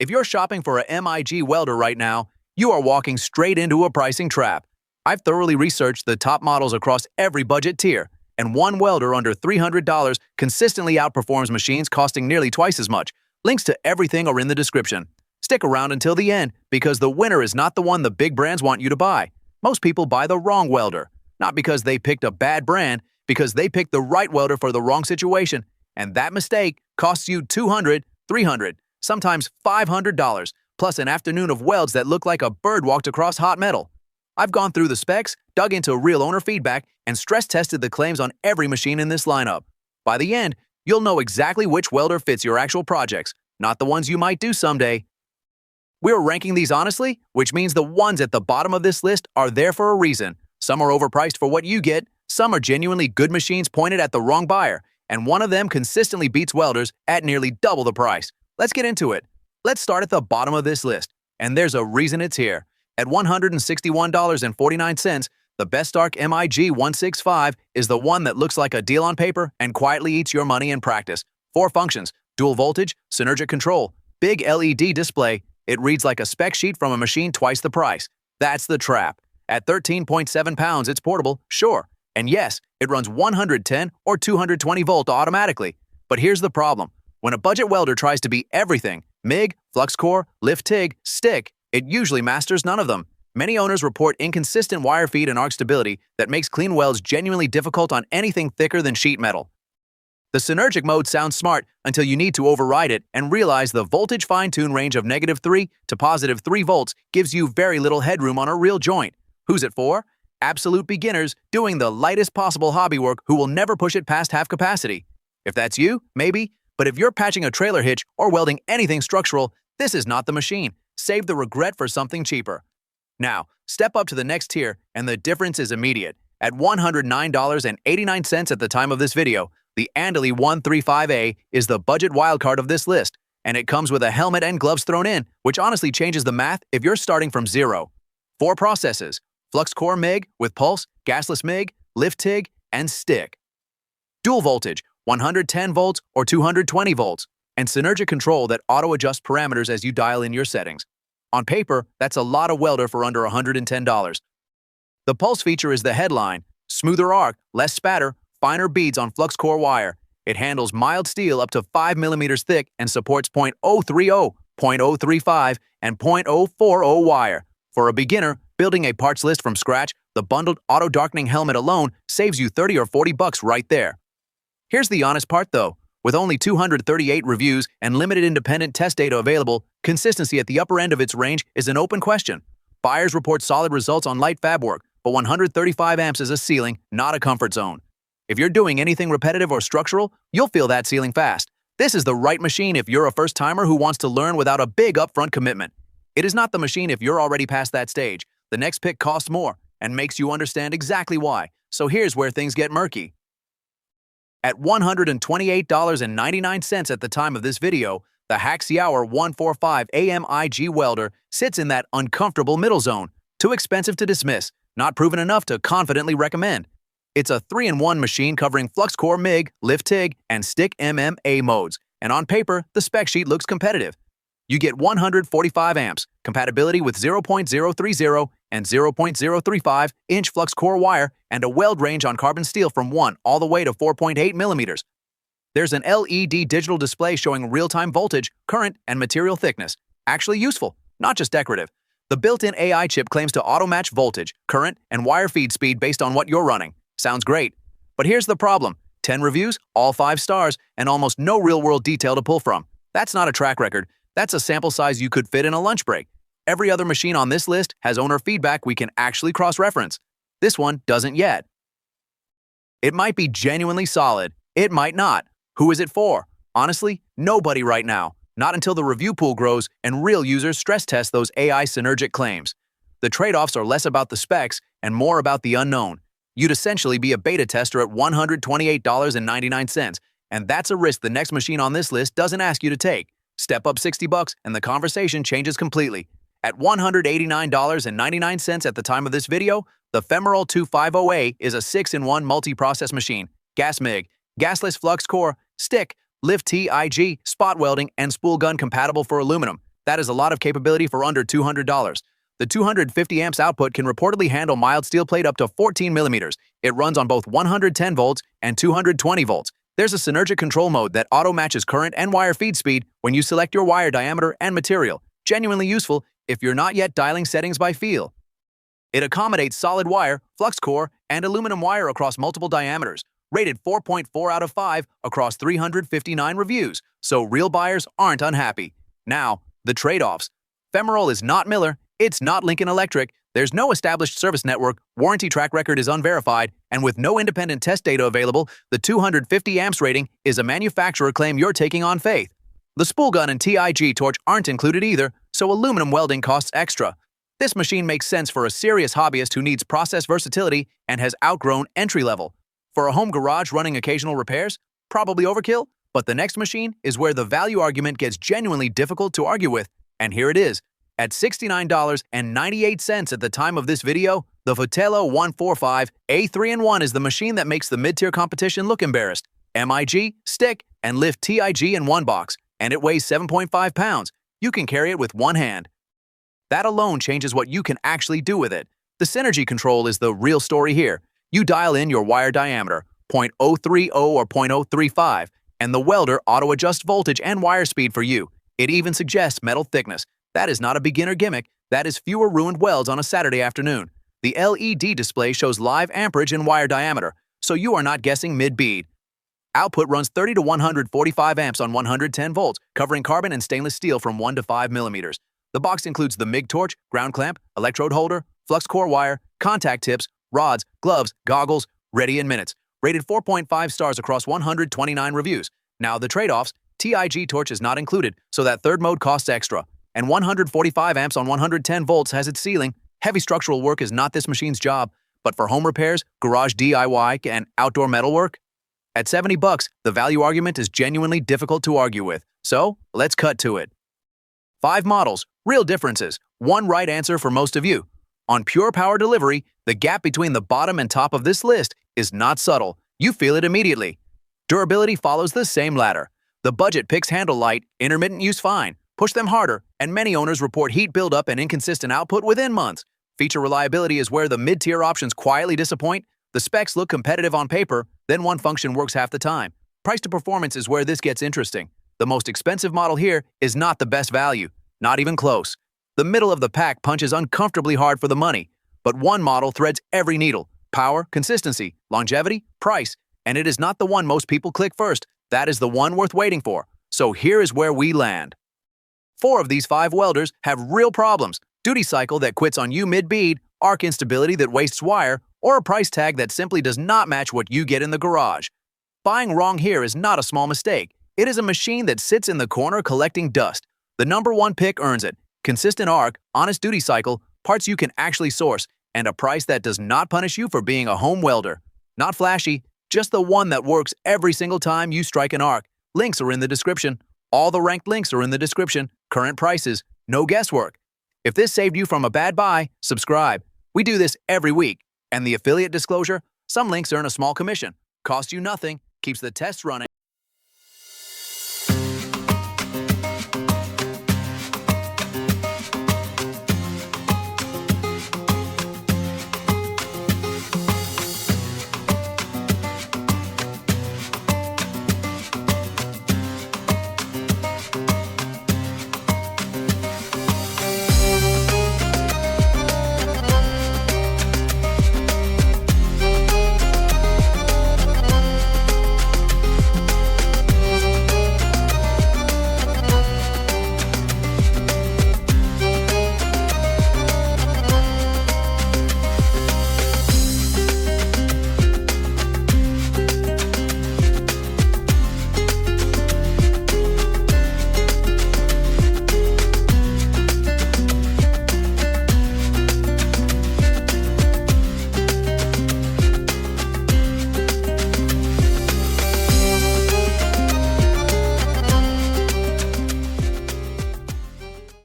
If you're shopping for a MIG welder right now, you are walking straight into a pricing trap. I've thoroughly researched the top models across every budget tier, and one welder under $300 consistently outperforms machines costing nearly twice as much. Links to everything are in the description. Stick around until the end, because the winner is not the one the big brands want you to buy. Most people buy the wrong welder, not because they picked a bad brand, because they picked the right welder for the wrong situation, and that mistake costs you $200, $300, sometimes $500, plus an afternoon of welds that look like a bird walked across hot metal. I've gone through the specs, dug into real owner feedback, and stress-tested the claims on every machine in this lineup. By the end, you'll know exactly which welder fits your actual projects, not the ones you might do someday. We're ranking these honestly, which means the ones at the bottom of this list are there for a reason. Some are overpriced for what you get, some are genuinely good machines pointed at the wrong buyer, and one of them consistently beats welders at nearly double the price. Let's get into it. Let's start at the bottom of this list, and there's a reason it's here. At $161.49, the Bestark MIG 165 is the one that looks like a deal on paper and quietly eats your money in practice. 4 functions: dual voltage, synergic control, big LED display. It reads like a spec sheet from a machine twice the price. That's the trap. At 13.7 pounds, it's portable, sure. And yes, it runs 110 or 220 volt automatically. But here's the problem. When a budget welder tries to be everything, MIG, flux core, lift TIG, stick, it usually masters none of them. Many owners report inconsistent wire feed and arc stability that makes clean welds genuinely difficult on anything thicker than sheet metal. The synergic mode sounds smart until you need to override it and realize the voltage fine-tune range of -3 to +3 volts gives you very little headroom on a real joint. Who's it for? Absolute beginners doing the lightest possible hobby work who will never push it past half capacity. If that's you, maybe, but if you're patching a trailer hitch or welding anything structural, this is not the machine. Save the regret for something cheaper. Now, step up to the next tier, and the difference is immediate. At $109.89 at the time of this video, the Andally 135A is the budget wildcard of this list, and it comes with a helmet and gloves thrown in, which honestly changes the math if you're starting from zero. 4 processes: flux core MIG with pulse, gasless MIG, lift TIG, and stick. Dual voltage, 110 volts or 220 volts, and synergic control that auto-adjusts parameters as you dial in your settings. On paper, that's a lot of welder for under $110. The pulse feature is the headline: smoother arc, less spatter, finer beads on flux core wire. It handles mild steel up to 5 mm thick and supports .030, .035, and .040 wire. For a beginner, building a parts list from scratch, the bundled auto-darkening helmet alone saves you $30 or $40 right there. Here's the honest part though. With only 238 reviews and limited independent test data available, consistency at the upper end of its range is an open question. Buyers report solid results on light fab work, but 135 amps is a ceiling, not a comfort zone. If you're doing anything repetitive or structural, you'll feel that ceiling fast. This is the right machine if you're a first-timer who wants to learn without a big upfront commitment. It is not the machine if you're already past that stage. The next pick costs more and makes you understand exactly why. So here's where things get murky. At $128.99 at the time of this video, the Haxiauer 145 AMIG welder sits in that uncomfortable middle zone. Too expensive to dismiss, not proven enough to confidently recommend. It's a 3-in-1 machine covering flux core MIG, lift TIG, and stick MMA modes, and on paper, the spec sheet looks competitive. You get 145 amps, compatibility with 0.030 and 0.035-inch flux core wire, and a weld range on carbon steel from 1 all the way to 4.8 millimeters. There's an LED digital display showing real-time voltage, current, and material thickness. Actually useful, not just decorative. The built-in AI chip claims to auto-match voltage, current, and wire feed speed based on what you're running. Sounds great. But here's the problem. 10 reviews, all 5 stars, and almost no real-world detail to pull from. That's not a track record. That's a sample size you could fit in a lunch break. Every other machine on this list has owner feedback we can actually cross-reference. This one doesn't yet. It might be genuinely solid. It might not. Who is it for? Honestly, nobody right now. Not until the review pool grows and real users stress test those AI synergic claims. The trade-offs are less about the specs and more about the unknown. You'd essentially be a beta tester at $128.99, and that's a risk the next machine on this list doesn't ask you to take. Step up $60 and the conversation changes completely. At $189.99 at the time of this video, the Femoral 250A is a 6-in-1 multi-process machine, gas MIG, gasless flux core, stick, lift TIG, spot welding, and spool gun compatible for aluminum. That is a lot of capability for under $200. The 250 amps output can reportedly handle mild steel plate up to 14 millimeters. It runs on both 110 volts and 220 volts. There's a synergic control mode that auto-matches current and wire feed speed when you select your wire diameter and material. Genuinely useful if you're not yet dialing settings by feel. It accommodates solid wire, flux core, and aluminum wire across multiple diameters. Rated 4.4 out of 5 across 359 reviews, so real buyers aren't unhappy. Now, the trade-offs. Femoral is not Miller, it's not Lincoln Electric, there's no established service network, warranty track record is unverified, and with no independent test data available, the 250 amps rating is a manufacturer claim you're taking on faith. The spool gun and TIG torch aren't included either, so aluminum welding costs extra. This machine makes sense for a serious hobbyist who needs process versatility and has outgrown entry-level. For a home garage running occasional repairs, probably overkill, but the next machine is where the value argument gets genuinely difficult to argue with, and here it is. At $69.98 at the time of this video, the Votelo 145 A3-in-1 is the machine that makes the mid-tier competition look embarrassed. MIG, stick, and lift TIG in one box, and it weighs 7.5 pounds. You can carry it with one hand. That alone changes what you can actually do with it. The synergy control is the real story here. You dial in your wire diameter, 0.030 or 0.035, and the welder auto-adjusts voltage and wire speed for you. It even suggests metal thickness. That is not a beginner gimmick. That is fewer ruined welds on a Saturday afternoon. The LED display shows live amperage and wire diameter, so you are not guessing mid-bead. Output runs 30 to 145 amps on 110 volts, covering carbon and stainless steel from 1 to 5 millimeters. The box includes the MIG torch, ground clamp, electrode holder, flux core wire, contact tips, rods, gloves, goggles, ready in minutes. Rated 4.5 stars across 129 reviews. Now the trade-offs, TIG torch is not included, so that third mode costs extra. And 145 amps on 110 volts has its ceiling. Heavy structural work is not this machine's job, but for home repairs, garage DIY, and outdoor metalwork? At $70, the value argument is genuinely difficult to argue with. So, let's cut to it. 5 models, real differences, one right answer for most of you. On pure power delivery, the gap between the bottom and top of this list is not subtle. You feel it immediately. Durability follows the same ladder. The budget picks handle light, intermittent use fine. Push them harder, and many owners report heat buildup and inconsistent output within months. Feature reliability is where the mid-tier options quietly disappoint. The specs look competitive on paper, then one function works half the time. Price to performance is where this gets interesting. The most expensive model here is not the best value, not even close. The middle of the pack punches uncomfortably hard for the money, but one model threads every needle. Power, consistency, longevity, price, and it is not the one most people click first. That is the one worth waiting for. So here is where we land. 4 of these 5 welders have real problems. Duty cycle that quits on you mid-bead, arc instability that wastes wire, or a price tag that simply does not match what you get in the garage. Buying wrong here is not a small mistake. It is a machine that sits in the corner collecting dust. The #1 pick earns it. Consistent arc, honest duty cycle, parts you can actually source, and a price that does not punish you for being a home welder. Not flashy, just the one that works every single time you strike an arc. Links are in the description. All the ranked links are in the description. Current prices, no guesswork. If this saved you from a bad buy, subscribe. We do this every week. And the affiliate disclosure, some links earn a small commission. Cost you nothing, keeps the tests running.